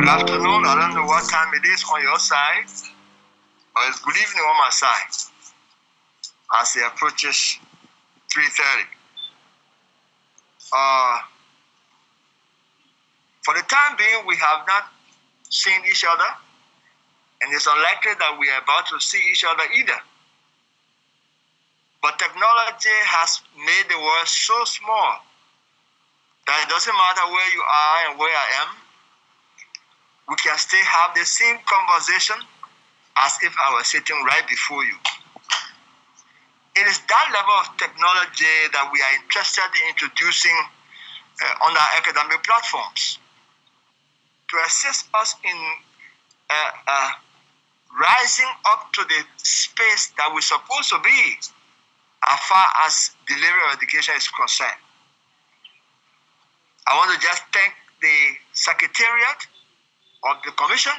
Good afternoon. I don't know what time it is on your side, but it's good evening on my side as it approaches 3:30. For the time being, we have not seen each other, and it's unlikely that we are about to see each other either. But technology has made the world so small that it doesn't matter where you are and where I am, we can still have the same conversation as if I were sitting right before you. It is that level of technology that we are interested in introducing on our academic platforms to assist us in rising up to the space that we're supposed to be as far as delivery of education is concerned. I want to just thank the Secretariat of the Commission,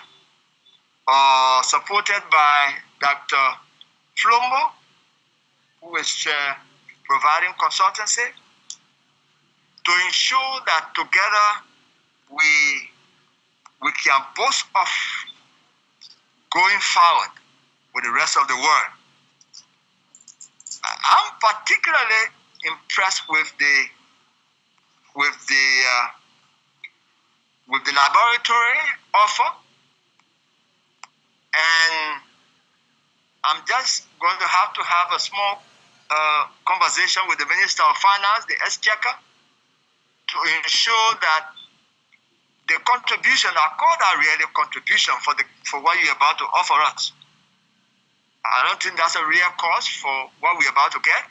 supported by Dr. 𝙂𝙧𝒊𝒄𝒂, who is providing consultancy, to ensure that together we can boast of going forward with the rest of the world. I'm particularly impressed with the laboratory offer, and I'm just going to have a small conversation with the Minister of Finance, the Exchequer, to ensure that the contribution are called a real contribution for what you're about to offer us. I don't think that's a real cost for what we're about to get.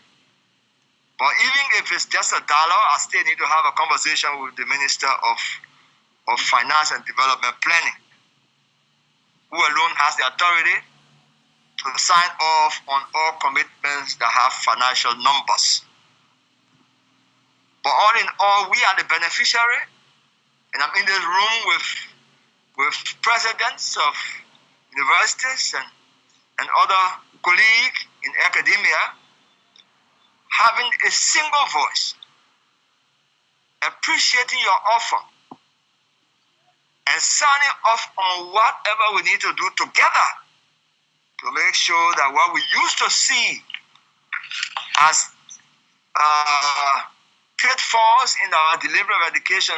But even if it's just $1, I still need to have a conversation with the Minister of Finance and Development Planning, who alone has the authority to sign off on all commitments that have financial numbers. But all in all, we are the beneficiary, and I'm in this room with presidents of universities and other colleagues in academia, having a single voice, appreciating your offer, and signing off on whatever we need to do together to make sure that what we used to see as pitfalls in our delivery of education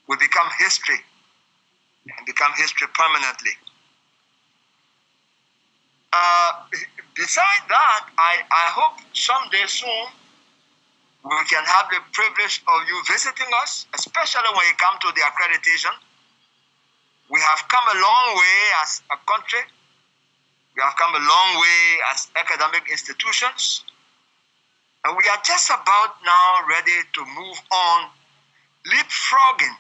will become history, and become history permanently. Besides that, I hope someday soon we can have the privilege of you visiting us, especially when you come to the accreditation. We have come a long way as a country. We have come a long way as academic institutions. And we are just about now ready to move on, leapfrogging,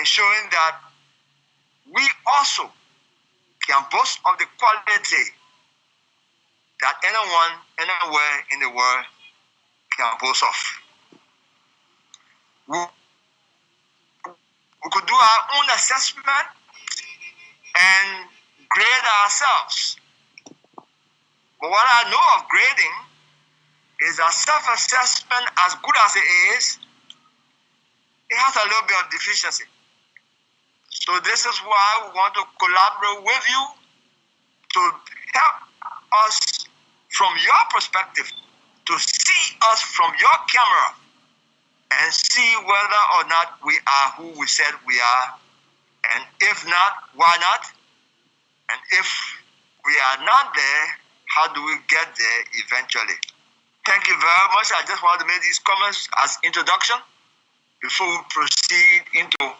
ensuring that we also can boast of the quality that anyone, anywhere in the world can boast of. We could do our own assessment and grade ourselves. But what I know of grading is that self-assessment, as good as it is, it has a little bit of deficiency. So this is why we want to collaborate with you to help us from your perspective, to see us from your camera and see whether or not we are who we said we are. And if not, why not? And if we are not there, how do we get there eventually? Thank you very much. I just wanted to make these comments as introduction before we proceed into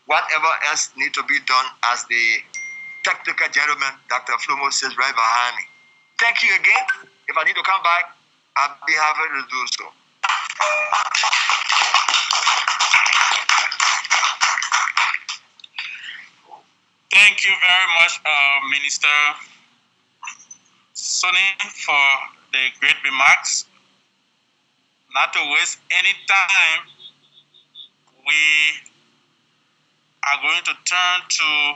whatever else needs to be done, as the technical gentleman, Dr. 𝙂𝙧𝒊𝒄𝒂, says right behind me. Thank you again. If I need to come back, I'll be happy to do so. Thank you very much, Minister Sonny, for the great remarks. Not to waste any time, we are going to turn to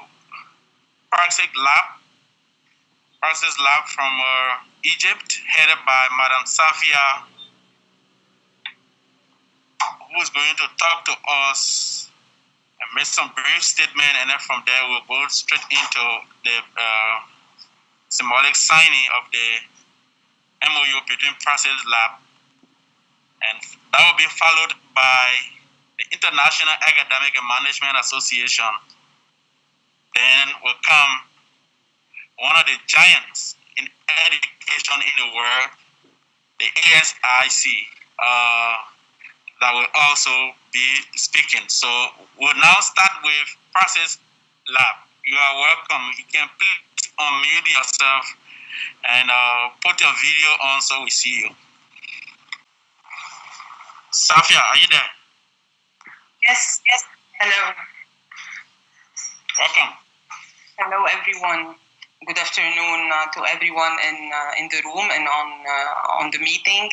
PraxiLabs from Egypt, headed by Madam Safia, who is going to talk to us and make some brief statement, and then from there we'll go straight into the symbolic signing of the MOU between PraxiLabs, and that will be followed by the International Academic and Management Association. Then will come one of the giants in education in the world, the ASIC, that will also be speaking. So we'll now start with PraxiLabs. You are welcome. You can please unmute yourself and put your video on so we see you. Safia, are you there? Yes. Hello. Welcome. Hello, everyone. Good afternoon to everyone in the room and on the meeting.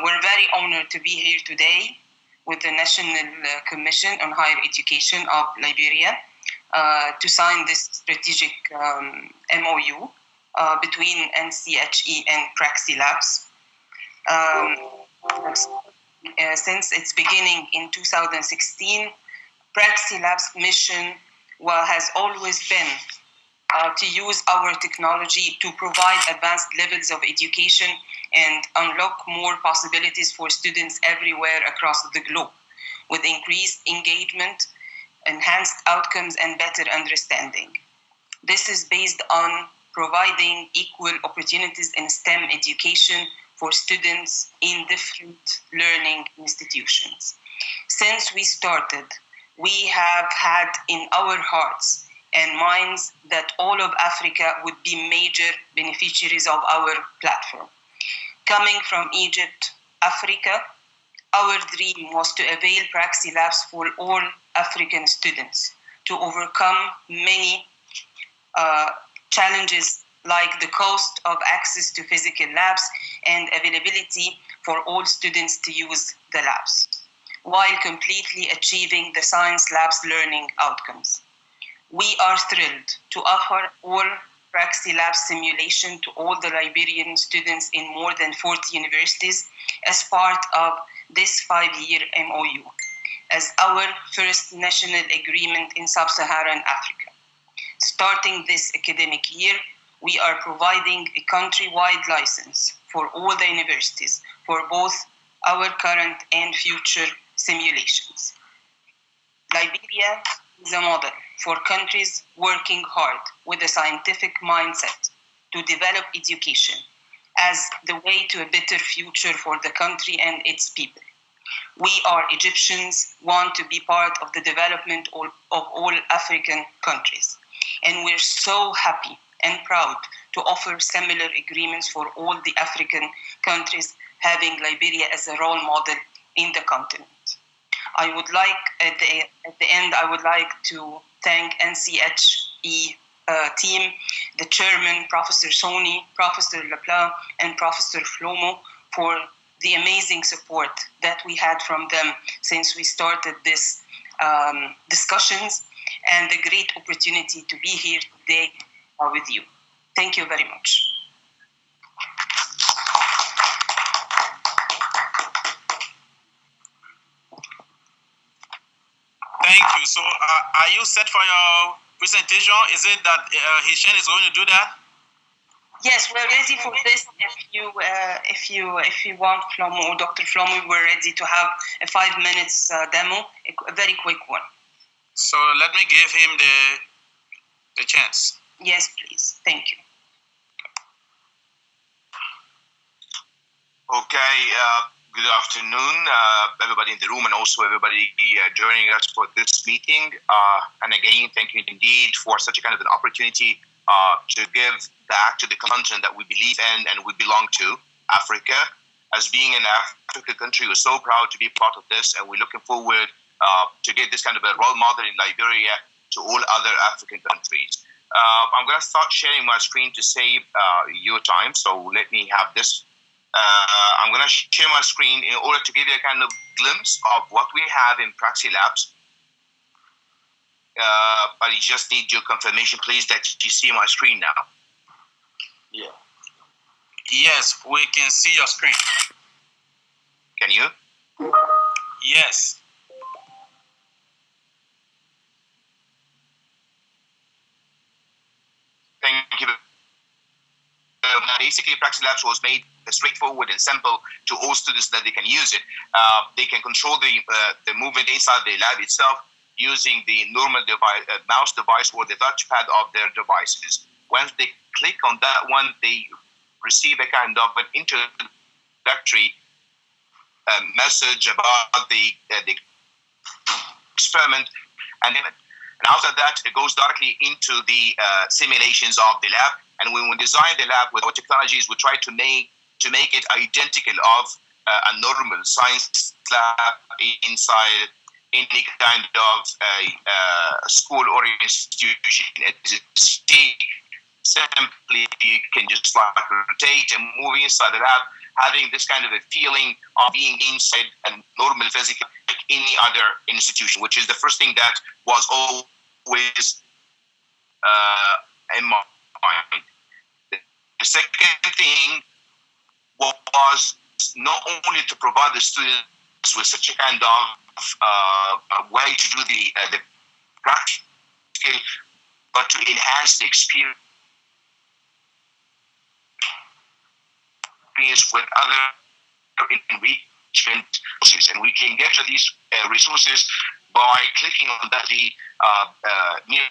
We're very honored to be here today with the National Commission on Higher Education of Liberia to sign this strategic MOU between NCHE and PraxiLabs. Since its beginning in 2016, PraxiLabs' mission has always been to use our technology to provide advanced levels of education and unlock more possibilities for students everywhere across the globe, with increased engagement, enhanced outcomes, and better understanding. This is based on providing equal opportunities in STEM education for students in different learning institutions. Since we started, we have had in our hearts and minds that all of Africa would be major beneficiaries of our platform. Coming from Egypt, Africa, our dream was to avail PraxiLabs for all African students to overcome many challenges like the cost of access to physical labs and availability for all students to use the labs, while completely achieving the science labs learning outcomes. We are thrilled to offer all PraxiLabs simulation to all the Liberian students in more than 40 universities as part of this 5-year MOU, as our first national agreement in sub-Saharan Africa. Starting this academic year, we are providing a countrywide license for all the universities for both our current and future simulations. Liberia is a model for countries working hard with a scientific mindset to develop education as the way to a better future for the country and its people. We are Egyptians, want to be part of the development of all African countries. And we're so happy and proud to offer similar agreements for all the African countries, having Liberia as a role model in the continent. I would like, at the end, I would like to thank NCHE team, the chairman, Professor Soni, Professor 𝙂𝒂, and Professor 𝙂𝒂 for the amazing support that we had from them since we started this discussions, and the great opportunity to be here today with you. Thank you very much. Thank you. So are you set for your presentation? Is it that 𝙂𝙧 is going to do that? Yes, we're ready for this. If you want, 𝙂𝒂 or Dr. 𝙂𝒂, we're ready to have a 5 minutes demo, a very quick one. So let me give him the chance. Yes, please. Thank you. Okay, good afternoon, everybody in the room, and also everybody joining us for this meeting. And again, thank you indeed for such a kind of an opportunity to give back to the continent that we believe in and we belong to, Africa. As being an African country, we're so proud to be part of this, and we're looking forward to get this kind of a role model in Liberia to all other African countries. I'm going to start sharing my screen to save your time, so let me have this. I'm going to share my screen in order to give you a kind of glimpse of what we have in PraxiLabs. But you just need your confirmation, please, that you see my screen now. Yeah. Yes, we can see your screen. Can you? Yes. basically, PraxiLabs was made straightforward and simple to all students that they can use it. They can control the movement inside the lab itself using the normal mouse device or the touchpad of their devices. Once they click on that one, they receive a kind of an introductory message about the experiment, and after that, it goes directly into the simulations of the lab. And when we design the lab with our technologies, we try to make it identical of a normal science lab inside any kind of school or institution. Simply, you can just like rotate and move inside the lab, having this kind of a feeling of being inside a normal physical like any other institution, which is the first thing that was always in my mind. The second thing was not only to provide the students with such a kind of way to do the practical, but to enhance the experience with other enrichment resources. And we can get to these resources by clicking on the near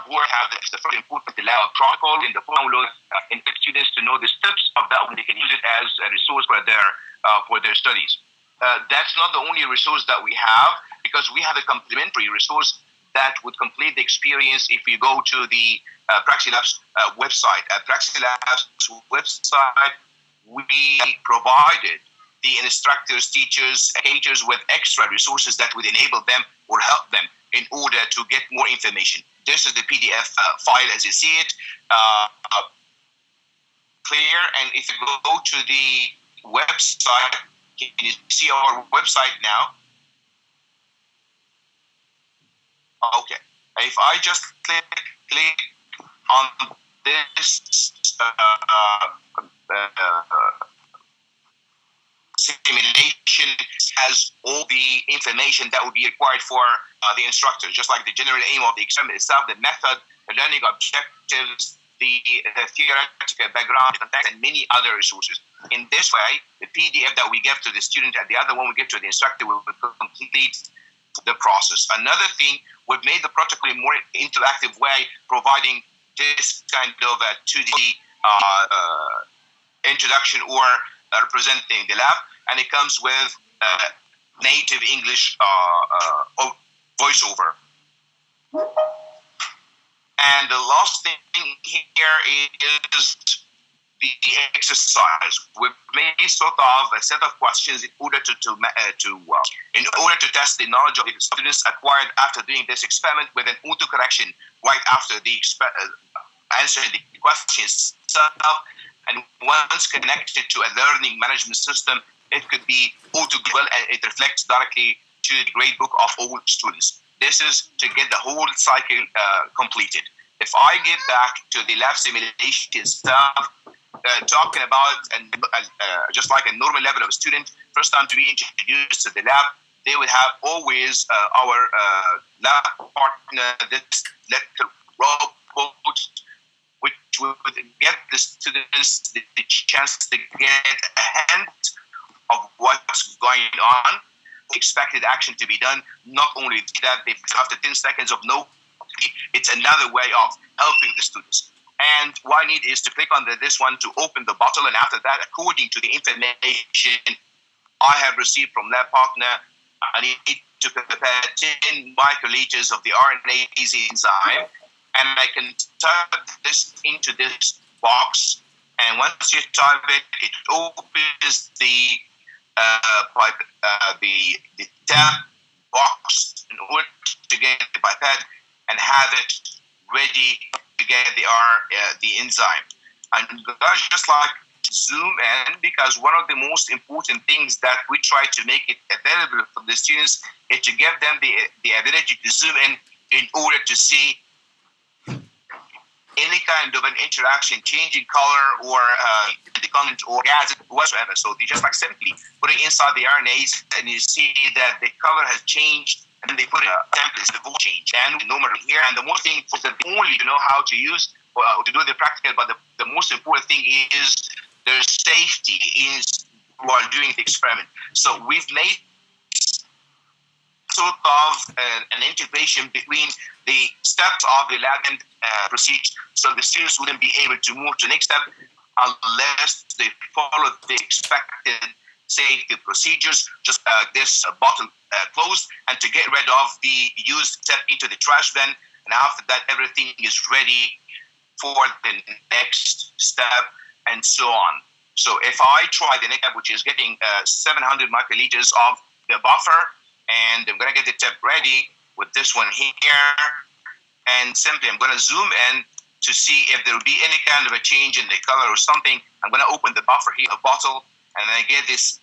where have the first important lab protocol in the download and students to know the steps of that one. They can use it as a resource for their studies. That's not the only resource that we have, because we have a complementary resource that would complete the experience if you go to the PraxiLabs website. At PraxiLabs website, we provided the instructors, teachers, educators with extra resources that would enable them or help them in order to get more information. This is the PDF file as you see it, clear. And if you go to the website, can you see our website now? Okay. If I just click on this simulation, has all the information that would be required for the instructor, just like the general aim of the experiment itself, the method, the learning objectives, the theoretical background, and many other resources. In this way, the PDF that we give to the student and the other one we give to the instructor will complete the process. Another thing, we've made the protocol in a more interactive way, providing this kind of a 2D introduction or representing the lab, and it comes with native English voiceover. And the last thing here is the exercise. We've made sort of a set of questions in order to test the knowledge of the students acquired after doing this experiment, with an autocorrection right after the answering the questions itself. And once connected to a learning management system, it could be auto-well, and it reflects directly to the gradebook of all students. This is to get the whole cycle completed. If I get back to the lab simulation stuff, talking about just like a normal level of student, first time to be introduced to the lab, they will have always our lab partner, this letter robot, which would get the students the chance to get a hint of what's going on, expected action to be done. Not only that, after 10 seconds of no, it's another way of helping the students. And what I need is to click on this one to open the bottle, and after that, according to the information I have received from lab partner, I need to prepare 10 microliters of the RNase enzyme, and I can type this into this box. And once you type it, it opens the tab box in order to get the pipette and have it ready to get the enzyme. And guys, just like zoom in, because one of the most important things that we try to make it available for the students is to give them the ability to zoom in order to see any kind of an interaction, changing color or the content or gas whatsoever. So they just like simply put it inside the RNAs, and you see that the color has changed, and then they put it templates, the vote change, and normally here. And the more thing for the only to know how to use to do the practical, but the most important thing is their safety while doing the experiment. So we've made sort of an integration between the steps of the lab and procedure, so the students wouldn't be able to move to the next step unless they follow the expected safety procedures, just this bottle closed, and to get rid of the used step into the trash bin, and after that everything is ready for the next step, and so on. So if I try the next step, which is getting 700 microliters of the buffer, and I'm going to get the tip ready with this one here, and simply I'm going to zoom in to see if there will be any kind of a change in the color or something. I'm going to open the buffer here, a bottle, and I get this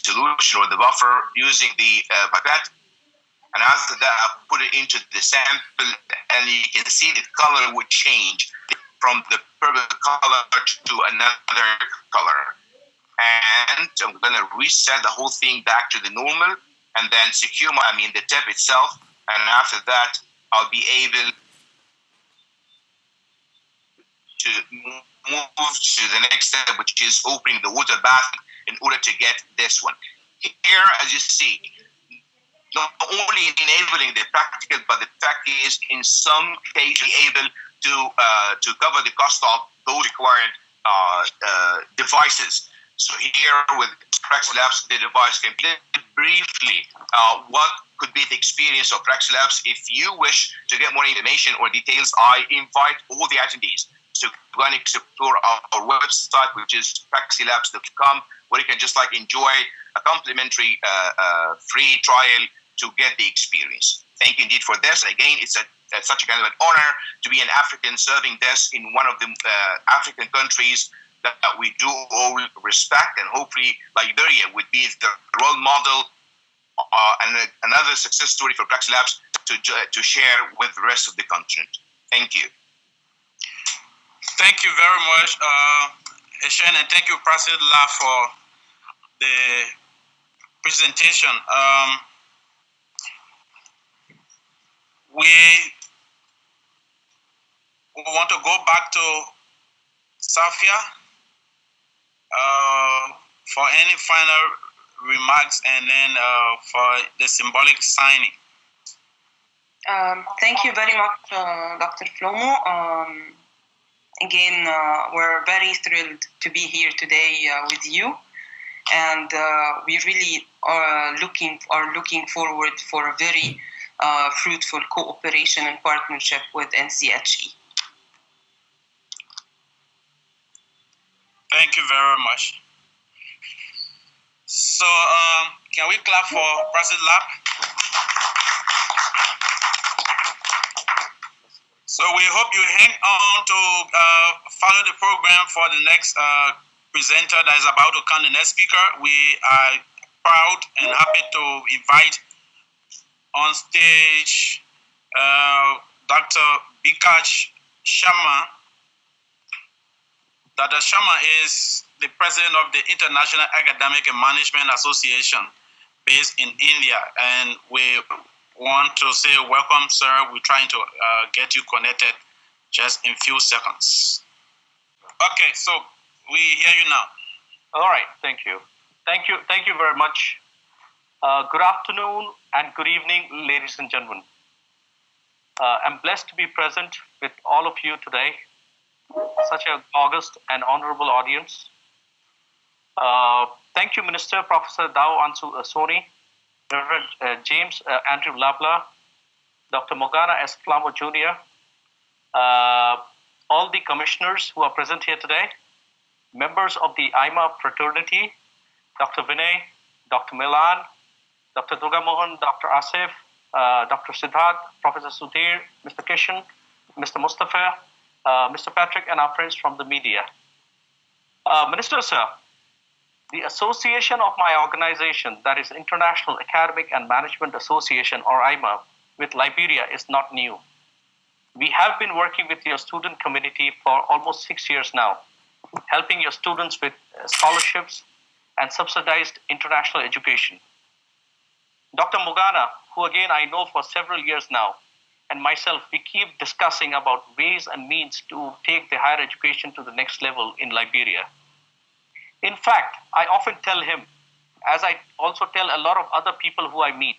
solution or the buffer using the pipette. And after that, I put it into the sample, and you can see the color would change from the purple color to another color. And I'm going to reset the whole thing back to the normal, and then secure the tip itself. And after that, I'll be able to move to the next step, which is opening the water bath in order to get this one. Here, as you see, not only enabling the practical, but the fact is, in some cases, able to cover the cost of those required devices. So here with PraxiLabs, the device can be briefly what could be the experience of PraxiLabs. If you wish to get more information or details, I invite all the attendees to go and explore our website, which is PraxiLabs.com, where you can just enjoy a complimentary free trial to get the experience. Thank you indeed for this. Again, it's such a kind of an honor to be an African serving this in one of the African countries that we do all respect, and hopefully Liberia would be the role model and another success story for PraxiLabs to share with the rest of the continent. Thank you. Thank you very much, Eshen, and thank you, PraxiLabs, for the presentation. We want to go back to Safia for any final remarks, and then for the symbolic signing. Thank you very much, Dr. Flomo. Again, we're very thrilled to be here today with you, and we really are looking forward for a very fruitful cooperation and partnership with NCHE. Thank you very much. So, can we clap for PraxiLabs? So we hope you hang on to follow the program for the next presenter that is about to come, the next speaker. We are proud and happy to invite on stage Dr. 𝙂𝙧𝙚𝙬𝙗. Dr. Sharma is the president of the International Academic and Management Association based in India, and we want to say welcome, sir. We're trying to get you connected just in a few seconds. Okay, so we hear you now. All right, thank you. Thank you very much. Good afternoon and good evening, ladies and gentlemen. I'm blessed to be present with all of you today, such an august and honorable audience. Thank you, Minister Professor 𝙂𝙧𝙚𝙖𝙩, Reverend James Andrew Labla, Dr. Morgana S. Flamo Jr., all the commissioners who are present here today, members of the 𝙂𝙂 fraternity, Dr. Vinay, Dr. Milan, Dr. Durga Mohan, Dr. Asif, Dr. Siddharth, Professor Sudhir, Mr. Kishan, Mr. Mustafa, Mr. Patrick, and our friends from the media. Minister, sir, the association of my organization, that is International Academic and Management Association, or 𝙂𝙂, with Liberia is not new. We have been working with your student community for almost 6 years now, helping your students with scholarships and subsidized international education. Dr. Morgana, who again I know for several years now, and myself, we keep discussing about ways and means to take the higher education to the next level in Liberia. In fact, I often tell him, as I also tell a lot of other people who I meet,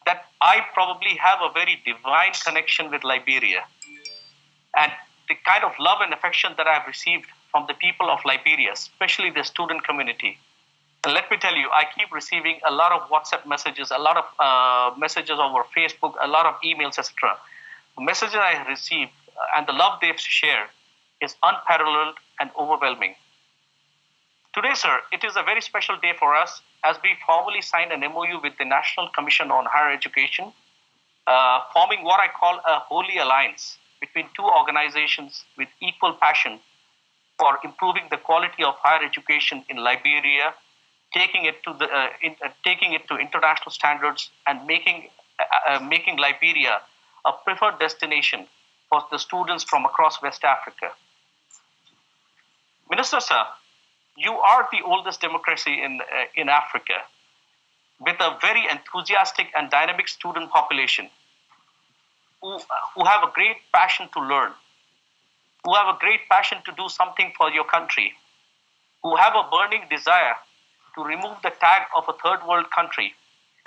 that I probably have a very divine connection with Liberia. And the kind of love and affection that I've received from the people of Liberia, especially the student community. And let me tell you, I keep receiving a lot of WhatsApp messages, a lot of messages over Facebook, a lot of emails, etc. The messages I receive and the love they share is unparalleled and overwhelming. Today, sir, it is a very special day for us as we formally signed an MOU with the National Commission on Higher Education, forming what I call a holy alliance between two organizations with equal passion for improving the quality of higher education in Liberia, taking it to international standards, and making Liberia a preferred destination for the students from across West Africa. Minister, sir, you are the oldest democracy in Africa, with a very enthusiastic and dynamic student population who have a great passion to learn, who have a great passion to do something for your country, who have a burning desire to remove the tag of a third world country.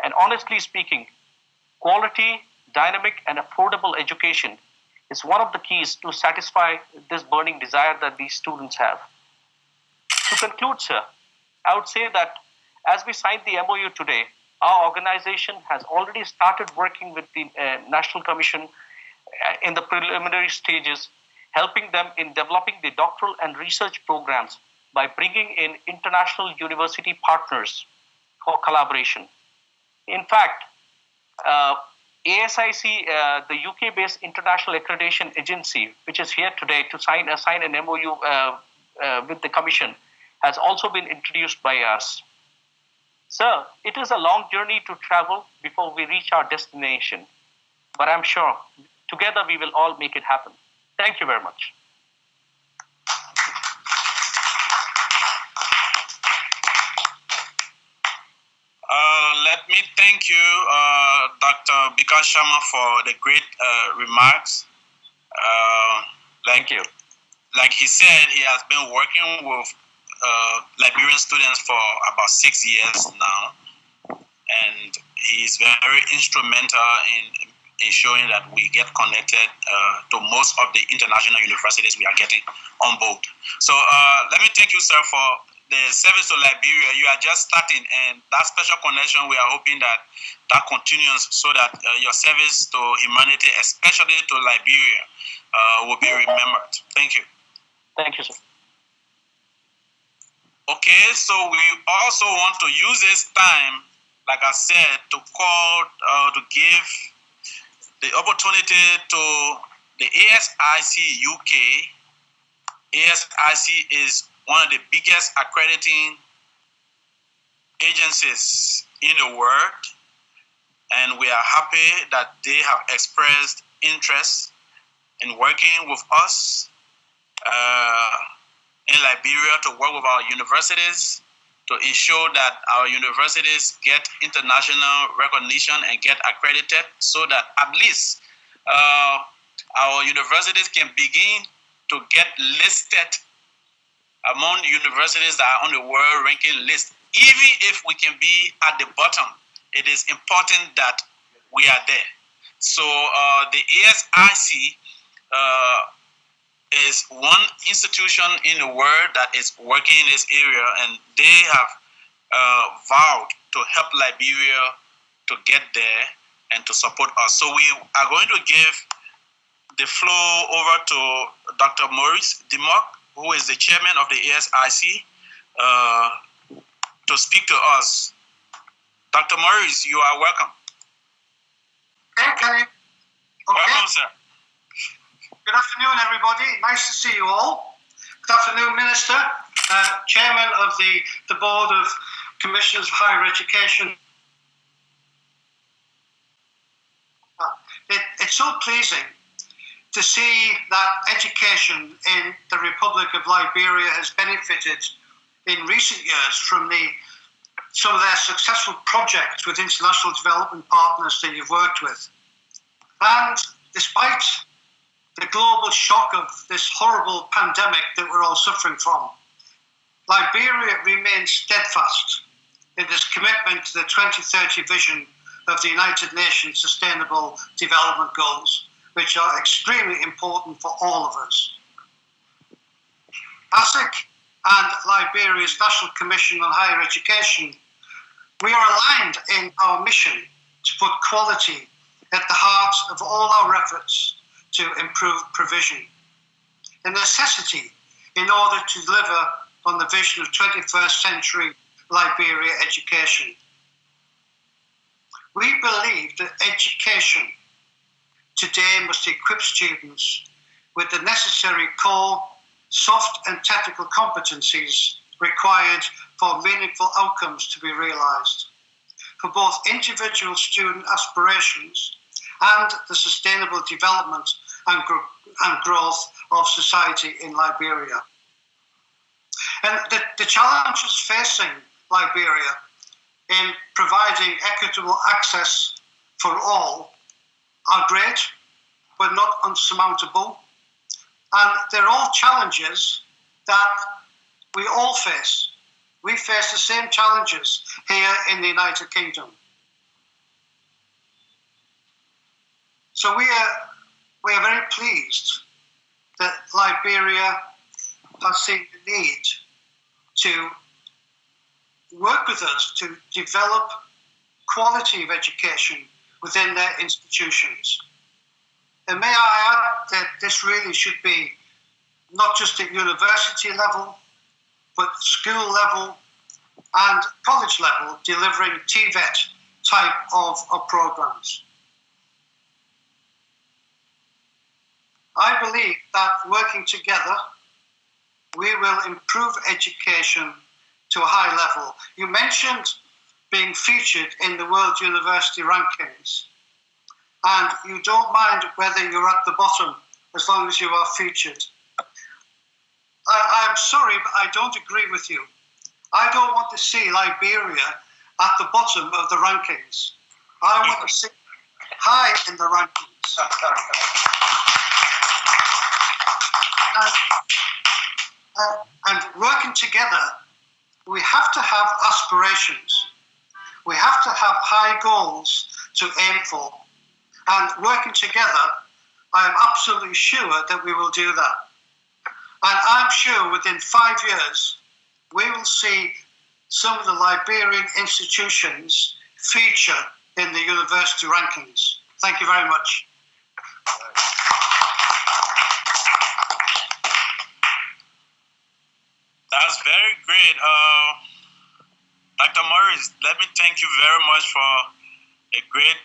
And honestly speaking, quality, dynamic, and affordable education is one of the keys to satisfy this burning desire that these students have. To conclude, sir, I would say that as we signed the MOU today, our organization has already started working with the National Commission in the preliminary stages, helping them in developing the doctoral and research programs by bringing in international university partners for collaboration. In fact, ASIC, the UK-based international accreditation agency, which is here today to sign an MOU with the Commission, has also been introduced by us. Sir, it is a long journey to travel before we reach our destination, but I'm sure together we will all make it happen. Thank you very much. Let me thank you, Dr. Bika Sharma, for the great remarks. Thank you. Like he said, he has been working with Liberian students for about 6 years now, and he's very instrumental in ensuring that we get connected to most of the international universities we are getting on board. So let me thank you, sir, for the service to Liberia. You are just starting, and that special connection, we are hoping that continues so that your service to humanity, especially to Liberia, will be remembered. Thank you. Thank you, sir. Okay, so we also want to use this time, like I said, to call, to give the opportunity to the ASIC UK. ASIC is one of the biggest accrediting agencies in the world, and we are happy that they have expressed interest in working with us in Liberia to work with our universities to ensure that our universities get international recognition and get accredited, so that at least our universities can begin to get listed among universities that are on the world ranking list. Even if we can be at the bottom, it is important that we are there. So the ASIC is one institution in the world that is working in this area, and they have vowed to help Liberia to get there and to support us. So we are going to give the floor over to Dr. Maurice 𝙂𝙧𝙬𝙬𝙨, who is the chairman of the ASIC, to speak to us. Dr. Maurice, you are welcome. Okay. Welcome, sir. Good afternoon, everybody. Nice to see you all. Good afternoon, Minister, Chairman of the Board of Commissioners for Higher Education. It's so pleasing to see that education in the Republic of Liberia has benefited in recent years from some of their successful projects with international development partners that you've worked with. And despite the global shock of this horrible pandemic that we're all suffering from, Liberia remains steadfast in its commitment to the 2030 vision of the United Nations Sustainable Development Goals, which are extremely important for all of us. ASIC and Liberia's National Commission on Higher Education, we are aligned in our mission to put quality at the heart of all our efforts to improve provision, a necessity in order to deliver on the vision of 21st century Liberia education. We believe that education today must equip students with the necessary core, soft and technical competencies required for meaningful outcomes to be realised, for both individual student aspirations and the sustainable development and growth of society in Liberia. And the challenges facing Liberia in providing equitable access for all are great, but not unsurmountable. And they're all challenges that we all face. We face the same challenges here in the United Kingdom. So we are very pleased that Liberia has seen the need to work with us to develop quality of education within their institutions. And may I add that this really should be not just at university level, but school level and college level, delivering TVET type of programs. I believe that working together, we will improve education to a high level. You mentioned being featured in the World University Rankings, and you don't mind whether you're at the bottom as long as you are featured. I'm sorry, but I don't agree with you. I don't want to see Liberia at the bottom of the rankings. I want to see high in the rankings. And working together, we have to have aspirations. We have to have high goals to aim for. And working together, I am absolutely sure that we will do that. And I'm sure within 5 years, we will see some of the Liberian institutions feature in the university rankings. Thank you very much. That's very great. Dr. Morris, let me thank you very much for a great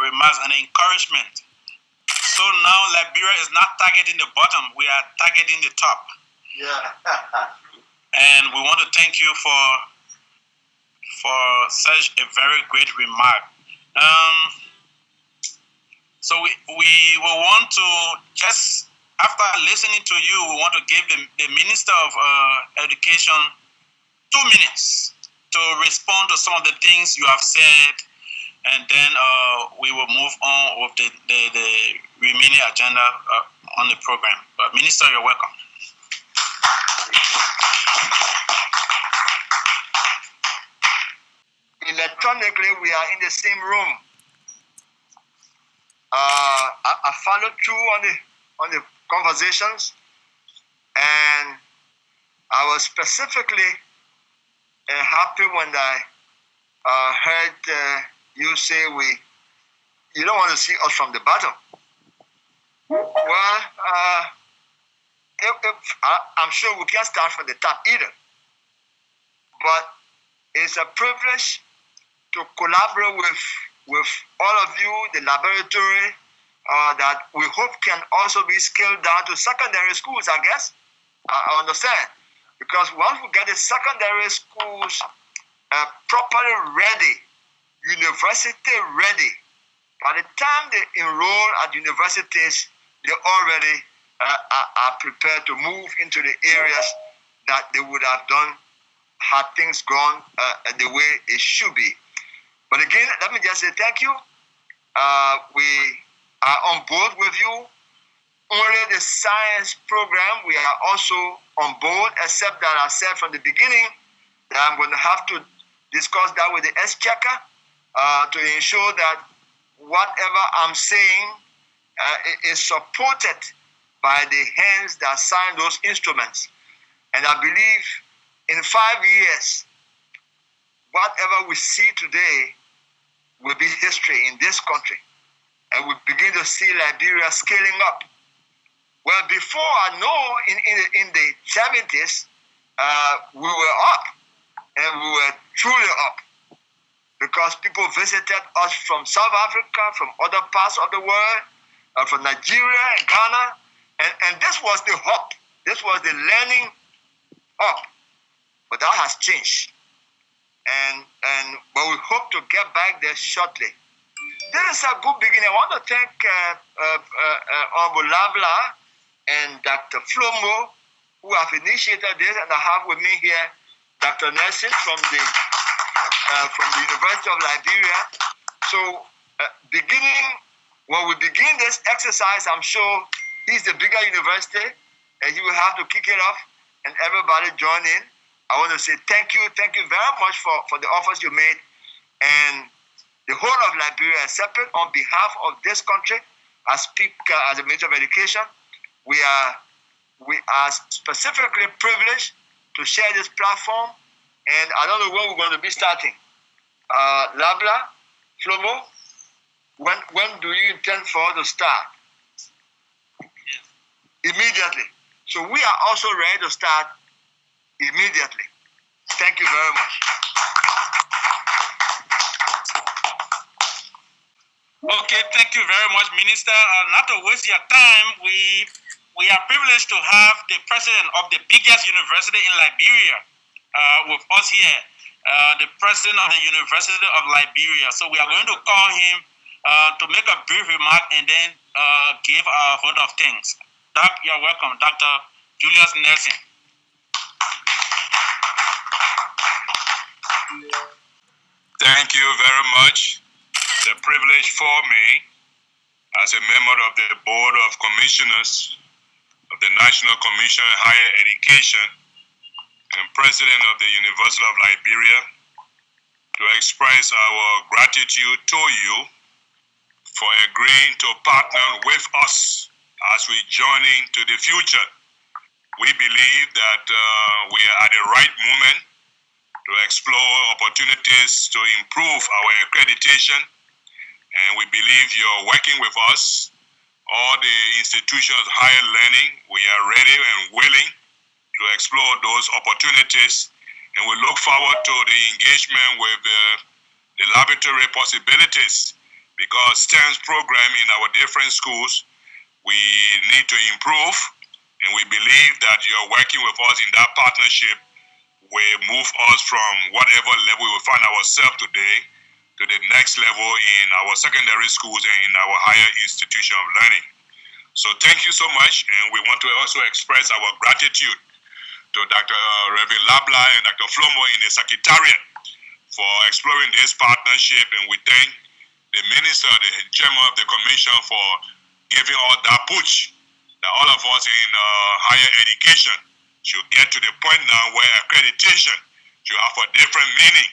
remarks and encouragement. So now Liberia is not targeting the bottom, we are targeting the top. Yeah. And we want to thank you for such a very great remark. So we will want to just, after listening to you, we want to give the Minister of Education 2 minutes to respond to some of the things you have said, and then we will move on with the remaining agenda on the program. But Minister, you're welcome. Electronically, we are in the same room. I followed through on the conversations, and I was specifically happy when I heard you say you don't want to see us from the bottom. Well, I'm sure we can't start from the top either, but it's a privilege to collaborate with all of you, the laboratory, that we hope can also be scaled down to secondary schools, I guess. I understand. Because once we get the secondary schools properly ready, university ready, by the time they enroll at universities, they already are prepared to move into the areas that they would have done had things gone the way it should be. But again, let me just say thank you. We are on board with you. Only the science program, we are also on board, except that I said from the beginning that I'm going to have to discuss that with the exchequer to ensure that whatever I'm saying is supported by the hands that sign those instruments. And I believe in 5 years, whatever we see today will be history in this country. And we begin to see Liberia scaling up. Well, before I know, in the 70s, we were up, and we were truly up, because people visited us from South Africa, from other parts of the world, from Nigeria and Ghana, and this was the hub. This was the learning hub. But that has changed, but we hope to get back there shortly. This is a good beginning. I want to thank Honorable Labla and Dr. Flomo, who have initiated this, and I have with me here Dr. Nelson from the University of Liberia. So, when we begin this exercise, I'm sure he's the bigger university, and he will have to kick it off, and everybody join in. I want to say thank you very much for the offers you made, and the whole of Liberia accepted. On behalf of this country, I speak as a Minister of Education. We are specifically privileged to share this platform, and I don't know when we're going to be starting. Labla, Flomo, when do you intend for us to start? Immediately. So we are also ready to start immediately. Thank you very much. Okay, thank you very much, Minister. Not to waste your time, we are privileged to have the president of the biggest university in Liberia with us here, the president of the University of Liberia. So we are going to call him to make a brief remark and then give our vote of thanks. Doc, you're welcome. Dr. Julius Nelson. Thank you very much. It's a privilege for me as a member of the Board of Commissioners of the National Commission on Higher Education and President of the University of Liberia to express our gratitude to you for agreeing to partner with us as we journey to the future. We believe that we are at the right moment to explore opportunities to improve our accreditation, and we believe you're working with us. All the institutions of higher learning, we are ready and willing to explore those opportunities, and we look forward to the engagement with the laboratory possibilities, because STEM program in our different schools, we need to improve, and we believe that you're working with us in that partnership will move us from whatever level we find ourselves today to the next level in our secondary schools and in our higher institution of learning. So thank you so much, and we want to also express our gratitude to Dr. Reverend Labla and Dr. Flomo in the Secretariat for exploring this partnership, and we thank the Minister, the Chairman of the Commission, for giving all that push that all of us in higher education should get to the point now where accreditation should have a different meaning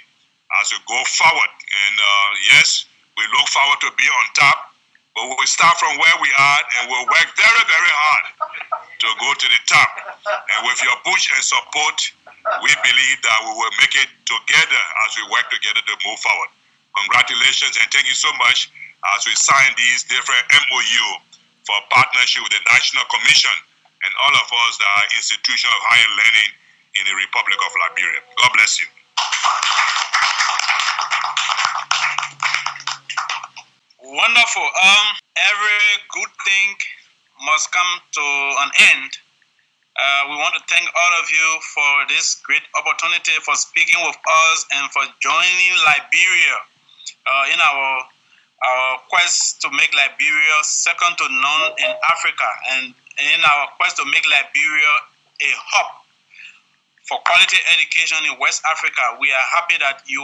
as we go forward. And yes, we look forward to be on top, but we'll start from where we are, and we'll work very, very hard to go to the top. And with your push and support, we believe that we will make it together as we work together to move forward. Congratulations, and thank you so much as we sign these different MOU for partnership with the National Commission and all of us that are institutions of higher learning in the Republic of Liberia. God bless you. Wonderful. Every good thing must come to an end. We want to thank all of you for this great opportunity, for speaking with us, and for joining Liberia in our quest to make Liberia second to none in Africa, and in our quest to make Liberia a hub for quality education in West Africa. We are happy that you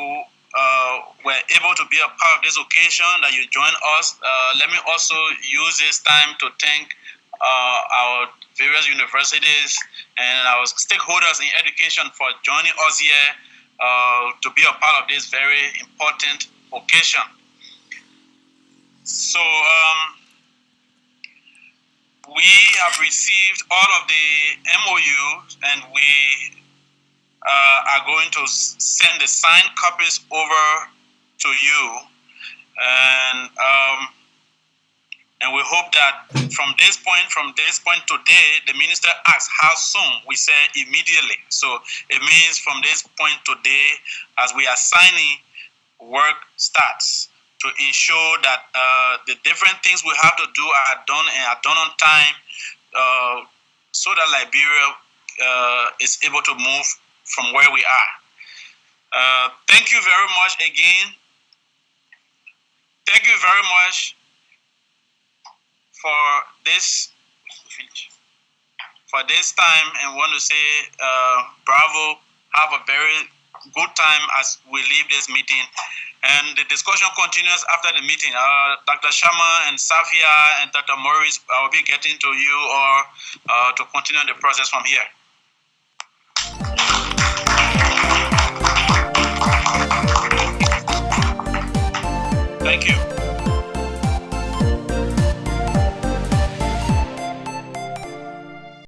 were able to be a part of this occasion, that you joined us. Let me also use this time to thank our various universities and our stakeholders in education for joining us here to be a part of this very important occasion. So we have received all of the MOU, and we are going to send the signed copies over to you, and we hope that from this point today, the minister asks how soon. We say immediately. So it means from this point today, as we are signing, work starts to ensure that the different things we have to do are done and are done on time, so that Liberia is able to move from where we are. Thank you very much again. Thank you very much for this time, and want to say bravo. Have a very good time as we leave this meeting, and the discussion continues after the meeting. Dr. Sharma and Safia and Dr. Morris will be getting to you or to continue the process from here.